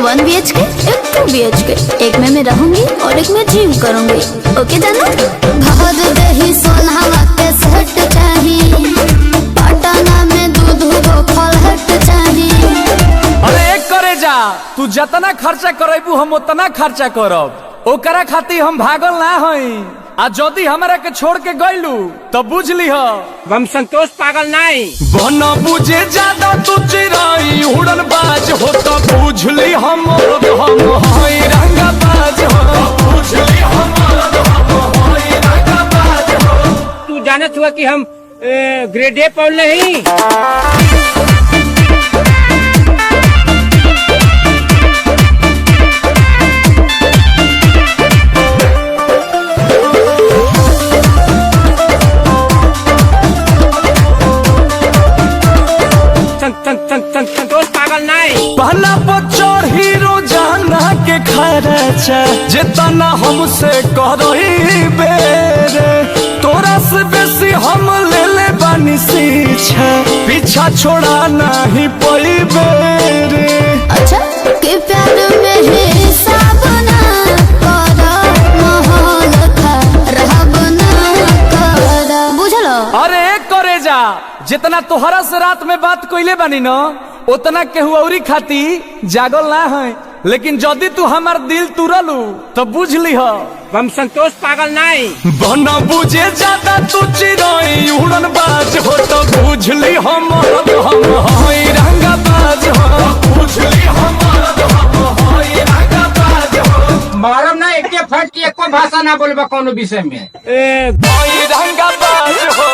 1 BHK, एक 2 BHK। एक में मैं रहूंगी और एक में जिम करूंगी। ओके जाना? भाग दही सोनावा के सेट चाहिए, पटना में दूध गोपाल हट चाहिए। अरे एक करे जा, तू जितना खर्चा करेबू हम उतना खर्चा करब। ओकरा खातिर हम भागल ना हई। आ जदी हमरा के छोड़ के गइलू तो बुझ ली हम संतोष पागल नहीं। बन बुझे ज्यादा तू चिराई उड़न बाज हो तो बुझ ली हम हई रंगा बाज हो। बुझ ली हम हई रंगा बाज हो। तू जानत हुआ कि हम ग्रेड ए पढ़ नहीं। संतोष पागल नहीं। पहला बच्चर हीरो जाना के खर्चा जितना हमसे करही बेरे, तोरा से बेसी हम ले ले बानी सीछा, पीछा छोड़ा नहीं पई बेरे। अच्छा के प्यार में हिसाब ना करा, माहौल खराब ना करा, बुझलो? अरे करे जा, जितना तोहरा से रात में बात कइले बानी न उतना केहू औरी खाती जागल ना है। लेकिन जदी तू हमार दिल तुरलू तो बुझ ली हम संतोष पागल नहीं। बन बुझे ज्यादा तू चिराई उड़न बाज हो तो बुझ ली हम हई रंगा बाज हो। बुझ ली हम हई रंगा बाज हो। मारम ना एक फट की एको भाषा ना बोलबा कोनो विषय में। हई रंगा बाज हो।